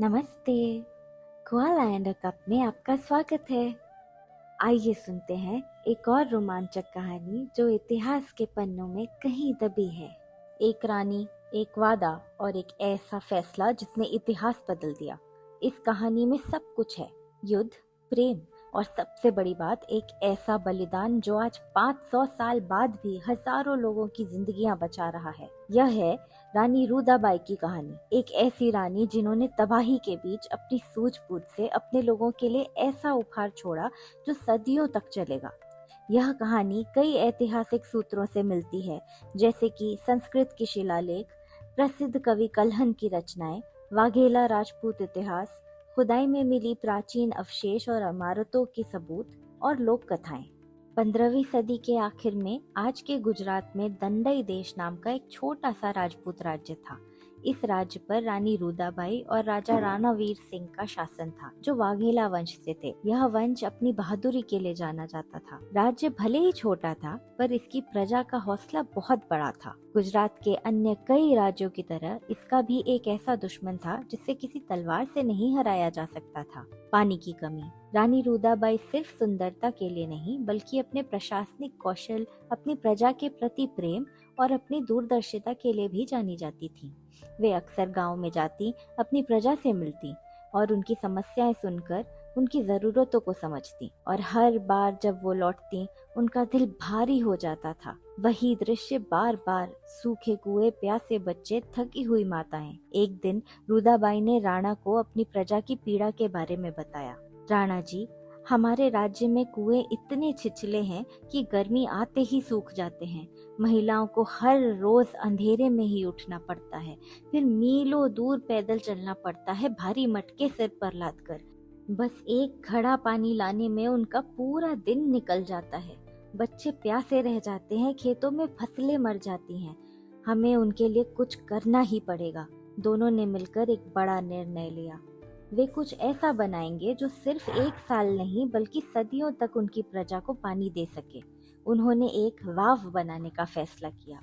नमस्ते। Koala and a cup में आपका स्वागत है। आइए सुनते हैं एक और रोमांचक कहानी जो इतिहास के पन्नों में कहीं दबी है। एक रानी, एक वादा और एक ऐसा फैसला जिसने इतिहास बदल दिया। इस कहानी में सब कुछ है, युद्ध, प्रेम और सबसे बड़ी बात एक ऐसा बलिदान जो आज 500 साल बाद भी हजारों लोगों की जिंदगियां बचा रहा है। यह है रानी रूदाबाई की कहानी। एक ऐसी रानी जिन्होंने तबाही के बीच अपनी सूझबूझ से अपने लोगों के लिए ऐसा उपहार छोड़ा जो सदियों तक चलेगा। यह कहानी कई ऐतिहासिक सूत्रों से मिलती है, जैसे कि संस्कृत की शिलालेख, प्रसिद्ध कवि कल्हन की रचनाएं, वाघेला राजपूत इतिहास, खुदाई में मिली प्राचीन अवशेष और इमारतों की सबूत और लोक कथाएं। 15वीं सदी के आखिर में आज के गुजरात में दंडई देश नाम का एक छोटा सा राजपूत राज्य था। इस राज्य पर रानी रूदाबाई और राजा राणावीर सिंह का शासन था, जो वाघेला वंश से थे। यह वंश अपनी बहादुरी के लिए जाना जाता था। राज्य भले ही छोटा था, पर इसकी प्रजा का हौसला बहुत बड़ा था। गुजरात के अन्य कई राज्यों की तरह इसका भी एक ऐसा दुश्मन था जिसे किसी तलवार से नहीं हराया जा सकता था, पानी की कमी। रानी रूदाबाई सिर्फ सुंदरता के लिए नहीं, बल्कि अपने प्रशासनिक कौशल, अपनी प्रजा के प्रति प्रेम और अपनी दूरदर्शिता के लिए भी जानी जाती थी। वे अक्सर गांव में जाती, अपनी प्रजा से मिलती और उनकी समस्याएं सुनकर उनकी जरूरतों को समझती। और हर बार जब वो लौटती, उनका दिल भारी हो जाता था। वही दृश्य बार बार, सूखे कुएं, प्यासे बच्चे, थकी हुई माताएं। एक दिन रूदाबाई ने राणा को अपनी प्रजा की पीड़ा के बारे में बताया। राणा जी, हमारे राज्य में कुएं इतने छिछले हैं कि गर्मी आते ही सूख जाते हैं। महिलाओं को हर रोज अंधेरे में ही उठना पड़ता है, फिर मीलों दूर पैदल चलना पड़ता है, भारी मटके सिर पर लादकर। बस एक घड़ा पानी लाने में उनका पूरा दिन निकल जाता है। बच्चे प्यासे रह जाते हैं, खेतों में फसलें मर जाती हैं। हमें उनके लिए कुछ करना ही पड़ेगा। दोनों ने मिलकर एक बड़ा निर्णय लिया। वे कुछ ऐसा बनाएंगे जो सिर्फ एक साल नहीं, बल्कि सदियों तक उनकी प्रजा को पानी दे सके। उन्होंने एक वाव बनाने का फैसला किया।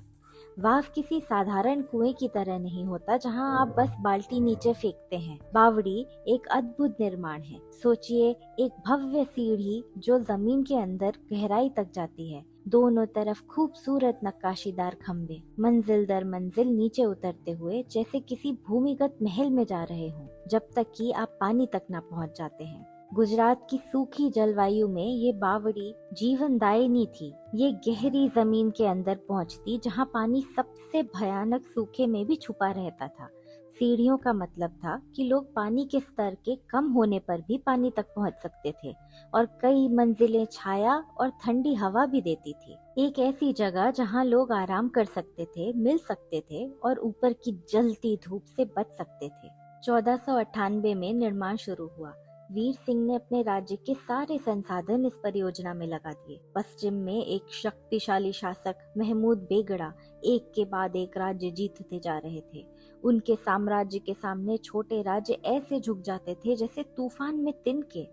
वाव किसी साधारण कुएं की तरह नहीं होता जहां आप बस बाल्टी नीचे फेंकते हैं। बावड़ी एक अद्भुत निर्माण है। सोचिए, एक भव्य सीढ़ी जो जमीन के अंदर गहराई तक जाती है। दोनों तरफ खूबसूरत नक्काशीदार खंभे, मंजिल दर मंजिल नीचे उतरते हुए जैसे किसी भूमिगत महल में जा रहे हों, जब तक कि आप पानी तक न पहुंच जाते हैं। गुजरात की सूखी जलवायु में ये बावड़ी जीवनदायिनी थी। ये गहरी जमीन के अंदर पहुंचती, जहां पानी सबसे भयानक सूखे में भी छुपा रहता था। सीढ़ियों का मतलब था कि लोग पानी के स्तर के कम होने पर भी पानी तक पहुंच सकते थे, और कई मंजिलें छाया और ठंडी हवा भी देती थी। एक ऐसी जगह जहां लोग आराम कर सकते थे, मिल सकते थे और ऊपर की जलती धूप से बच सकते थे। 1498 में निर्माण शुरू हुआ। वीर सिंह ने अपने राज्य के सारे संसाधन इस परियोजना में लगा दिए। पश्चिम में एक शक्तिशाली शासक महमूद बेगड़ा एक के बाद एक राज्य जीतते जा रहे थे। उनके साम्राज्य के सामने छोटे राज्य ऐसे झुक जाते थे जैसे तूफान में तिनके।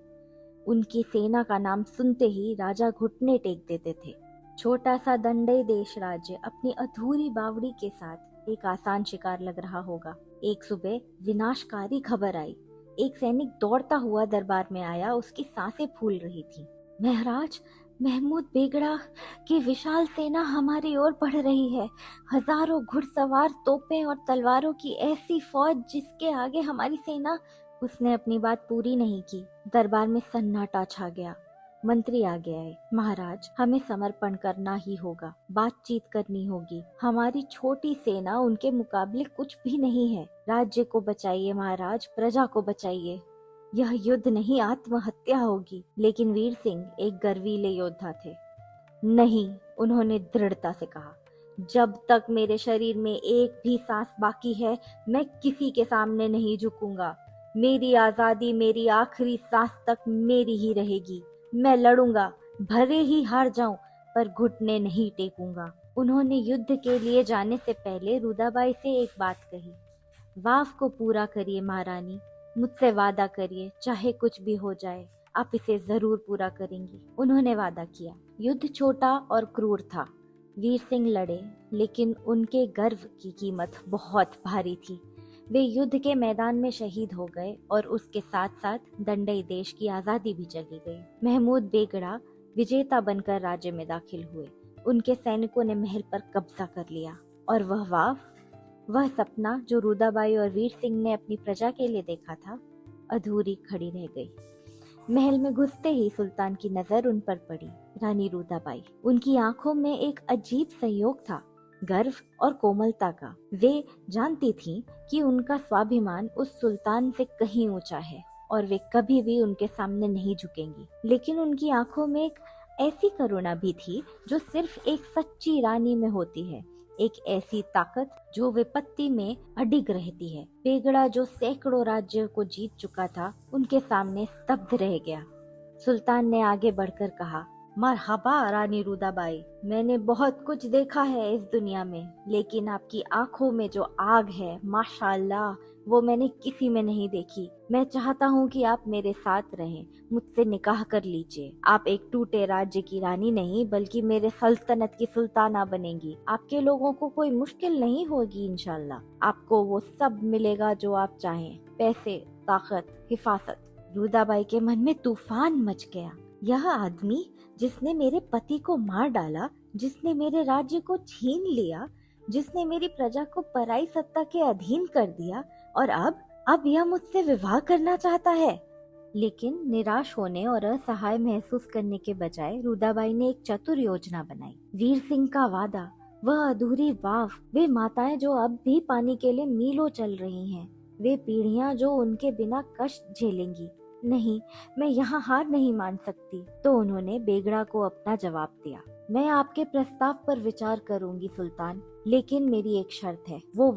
उनकी सेना का नाम सुनते ही राजा घुटने टेक देते थे। छोटा सा दंडई देश राज्य अपनी अधूरी बावड़ी के साथ एक आसान शिकार लग रहा होगा। एक सुबह विनाशकारी खबर आई। एक सैनिक दौड़ता हुआ दरबार में आया, उसकी सांसें फूल रही थी। महाराज, महमूद बेगड़ा की विशाल सेना हमारी ओर बढ़ रही है। हजारों घुड़सवार, तोपें और तलवारों की ऐसी फौज जिसके आगे हमारी सेना। उसने अपनी बात पूरी नहीं की। दरबार में सन्नाटा छा गया। मंत्री आगे आए। महाराज, हमें समर्पण करना ही होगा, बातचीत करनी होगी। हमारी छोटी सेना उनके मुकाबले कुछ भी नहीं है। राज्य को बचाइए महाराज, प्रजा को बचाइए। यह युद्ध नहीं, आत्महत्या होगी। लेकिन वीर सिंह एक गर्वीले योद्धा थे। नहीं, उन्होंने दृढ़ता से कहा, जब तक मेरे शरीर में एक भी सांस बाकी है, मैं किसी के सामने नहीं झुकूंगा। मेरी आजादी मेरी आखिरी सांस तक मेरी ही रहेगी। मैं लड़ूंगा, भले ही हार जाऊं, पर घुटने नहीं टेकूंगा। उन्होंने युद्ध के लिए जाने से पहले रुदाबाई से एक बात कही। वाव को पूरा करिए महारानी, मुझसे वादा करिए, चाहे कुछ भी हो जाए, आप इसे जरूर पूरा करेंगी। उन्होंने वादा किया। युद्ध छोटा और क्रूर था। वीर सिंह लड़े, लेकिन उनके गर्व की कीमत बहुत भारी थी। वे युद्ध के मैदान में शहीद हो गए और उसके साथ साथ दंडई देश की आजादी भी चली गई। महमूद बेगड़ा विजेता बनकर राज्य में दाखिल हुए। उनके सैनिकों ने महल पर कब्जा कर लिया और वह सपना जो रुदाबाई और वीर सिंह ने अपनी प्रजा के लिए देखा था, अधूरी खड़ी रह गई। महल में घुसते ही सुल्तान की नजर उन पर पड़ी। रानी रुदाबाई, उनकी आंखों में एक अजीब संयोग था, गर्व और कोमलता का। वे जानती थीं कि उनका स्वाभिमान उस सुल्तान से कहीं ऊंचा है और वे कभी भी उनके सामने नहीं झुकेंगी। लेकिन उनकी आंखों में एक ऐसी करुणा भी थी जो सिर्फ एक सच्ची रानी में होती है, एक ऐसी ताकत जो विपत्ति में अडिग रहती है। बेगड़ा जो सैकड़ों राज्यों को जीत चुका था, उनके सामने स्तब्ध रह गया। सुल्तान ने आगे बढ़कर कहा, मरहबा रानी रुदाबाई, मैंने बहुत कुछ देखा है इस दुनिया में, लेकिन आपकी आंखों में जो आग है, माशाअल्लाह, वो मैंने किसी में नहीं देखी। मैं चाहता हूँ कि आप मेरे साथ रहें, मुझसे निकाह कर लीजिए। आप एक टूटे राज्य की रानी नहीं बल्कि मेरे सल्तनत की सुल्ताना बनेंगी। आपके लोगों को कोई मुश्किल नहीं होगी इंशाल्लाह। आपको वो सब मिलेगा जो आप चाहें, पैसे, ताकत, हिफाजत। रुदाबाई के मन में तूफान मच गया। यह आदमी जिसने मेरे पति को मार डाला, जिसने मेरे राज्य को छीन लिया, जिसने मेरी प्रजा को पराई सत्ता के अधीन कर दिया, और अब यह मुझसे विवाह करना चाहता है। लेकिन निराश होने और असहाय महसूस करने के बजाय रुदाबाई ने एक चतुर योजना बनाई। वीर सिंह का वादा, वह अधूरी वाव, वे माताएं जो अब भी पानी के लिए मीलों चल रही हैं, वे पीढ़ियां जो उनके बिना कष्ट झेलेंगी। नहीं, मैं यहाँ हार नहीं मान सकती। तो उन्होंने बेगड़ा को अपना जवाब दिया, मैं आपके प्रस्ताव पर विचार करूंगी सुल्तान, लेकिन मेरी एक शर्त है। वो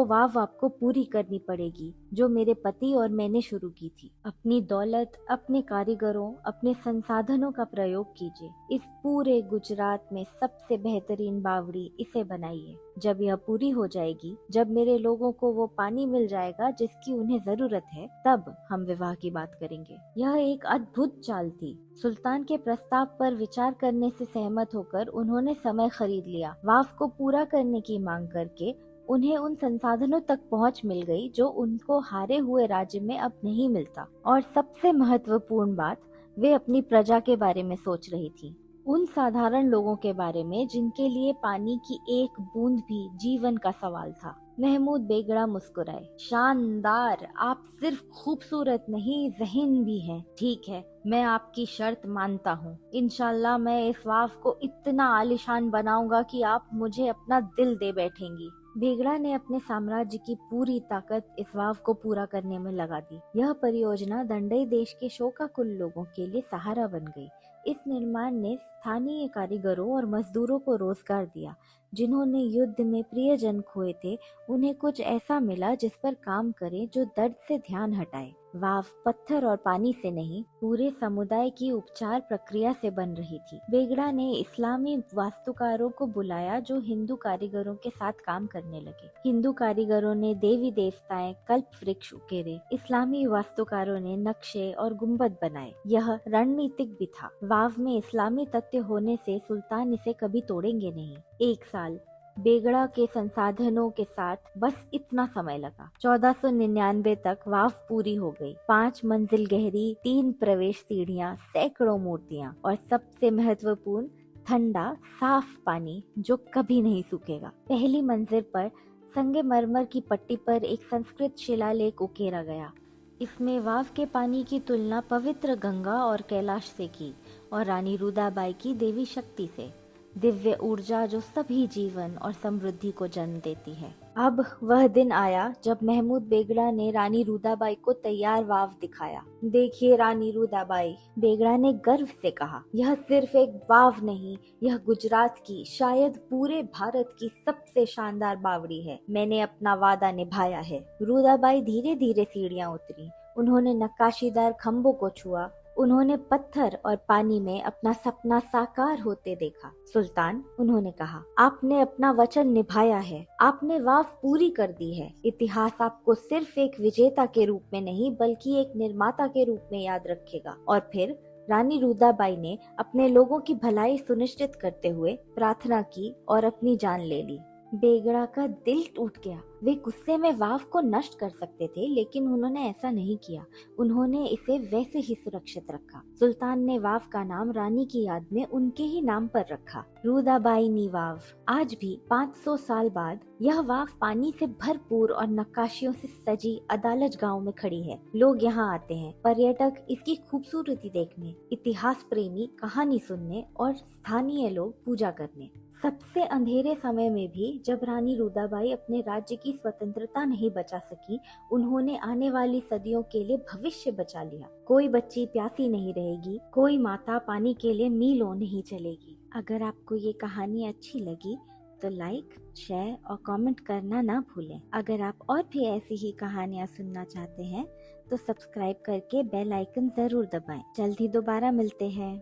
वाव आपको पूरी करनी पड़ेगी जो मेरे पति और मैंने शुरू की थी। अपनी दौलत, अपने कारीगरों, अपने संसाधनों का प्रयोग कीजिए। इस पूरे गुजरात में सबसे बेहतरीन बावड़ी इसे बनाइए। जब यह पूरी हो जाएगी, जब मेरे लोगों को वो पानी मिल जाएगा जिसकी उन्हें जरूरत है, तब हम विवाह की बात करेंगे। यह एक अद्भुत चाल थी। सुल्तान के प्रस्ताव पर विचार करने से सहमत होकर उन्होंने समय खरीद लिया। वाव को पूरा करने की मांग करके उन्हें उन संसाधनों तक पहुंच मिल गई जो उनको हारे हुए राज्य में अब नहीं मिलता। और सबसे महत्वपूर्ण बात, वे अपनी प्रजा के बारे में सोच रही थी, उन साधारण लोगों के बारे में जिनके लिए पानी की एक बूंद भी जीवन का सवाल था। महमूद बेगड़ा मुस्कुराए, शानदार, आप सिर्फ खूबसूरत नहीं, ज़हीन भी हैं। ठीक है, मैं आपकी शर्त मानता हूँ। इंशाल्लाह मैं इस वाव को इतना आलिशान बनाऊंगा कि आप मुझे अपना दिल दे बैठेंगी। बेगड़ा ने अपने साम्राज्य की पूरी ताकत इस वाव को पूरा करने में लगा दी। यह परियोजना दंडई देश के शोकाकुल लोगों के लिए सहारा बन गई। इस निर्माण ने स्थानीय कारीगरों और मजदूरों को रोजगार दिया। जिन्होंने युद्ध में प्रियजन खोए थे, उन्हें कुछ ऐसा मिला जिस पर काम करें जो दर्द से ध्यान हटाए। वाव पत्थर और पानी से नहीं, पूरे समुदाय की उपचार प्रक्रिया से बन रही थी। बेगड़ा ने इस्लामी वास्तुकारों को बुलाया जो हिंदू कारीगरों के साथ काम करने लगे। हिंदू कारीगरों ने देवी देवताएं, कल्प वृक्ष उकेरे। इस्लामी वास्तुकारों ने नक्शे और गुम्बद बनाए। यह रणनीतिक भी था। वाव में इस्लामी तथ्य होने से सुल्तान इसे कभी तोड़ेंगे नहीं। एक साल बेगड़ा के संसाधनों के साथ बस इतना समय लगा। 1499 तक वाव पूरी हो गई। 5 मंजिल गहरी, 3 प्रवेश सीढ़ियां, सैकड़ों मूर्तियां और सबसे महत्वपूर्ण, ठंडा साफ पानी जो कभी नहीं सूखेगा। पहली मंजिल पर संगमरमर की पट्टी पर एक संस्कृत शिलालेख उकेरा गया। इसमें वाव के पानी की तुलना पवित्र गंगा और कैलाश से की और रानी रुदाबाई की देवी शक्ति से, दिव्य ऊर्जा जो सभी जीवन और समृद्धि को जन्म देती है। अब वह दिन आया जब महमूद बेगड़ा ने रानी रुदाबाई को तैयार वाव दिखाया। देखिए रानी रुदाबाई, बेगड़ा ने गर्व से कहा, यह सिर्फ एक वाव नहीं, यह गुजरात की, शायद पूरे भारत की सबसे शानदार बावड़ी है। मैंने अपना वादा निभाया है। रुदाबाई धीरे धीरे सीढ़ियां उतरी। उन्होंने नक्काशीदार खम्भों को छुआ। उन्होंने पत्थर और पानी में अपना सपना साकार होते देखा। सुल्तान, उन्होंने कहा, आपने अपना वचन निभाया है। आपने वाव पूरी कर दी है। इतिहास आपको सिर्फ एक विजेता के रूप में नहीं बल्कि एक निर्माता के रूप में याद रखेगा। और फिर रानी रुदाबाई ने अपने लोगों की भलाई सुनिश्चित करते हुए प्रार्थना की और अपनी जान ले ली। बेगड़ा का दिल टूट गया। वे गुस्से में वाव को नष्ट कर सकते थे, लेकिन उन्होंने ऐसा नहीं किया। उन्होंने इसे वैसे ही सुरक्षित रखा। सुल्तान ने वाव का नाम रानी की याद में उनके ही नाम पर रखा, रुदाबाईनी वाव। आज भी 500 साल बाद यह वाव पानी से भरपूर और नक्काशियों से सजी अदालज गांव में खड़ी है। लोग यहाँ आते हैं, पर्यटक इसकी खूबसूरती देखने, इतिहास प्रेमी कहानी सुनने और स्थानीय लोग पूजा करने। सबसे अंधेरे समय में भी जब रानी रुदाबाई अपने राज्य की स्वतंत्रता नहीं बचा सकी, उन्होंने आने वाली सदियों के लिए भविष्य बचा लिया। कोई बच्ची प्यासी नहीं रहेगी, कोई माता पानी के लिए मीलों नहीं चलेगी। अगर आपको ये कहानी अच्छी लगी तो लाइक, शेयर और कमेंट करना ना भूलें। अगर आप और भी ऐसी ही कहानियाँ सुनना चाहते हैं तो सब्सक्राइब करके बेल आइकन जरूर दबाएं। जल्दी दोबारा मिलते हैं।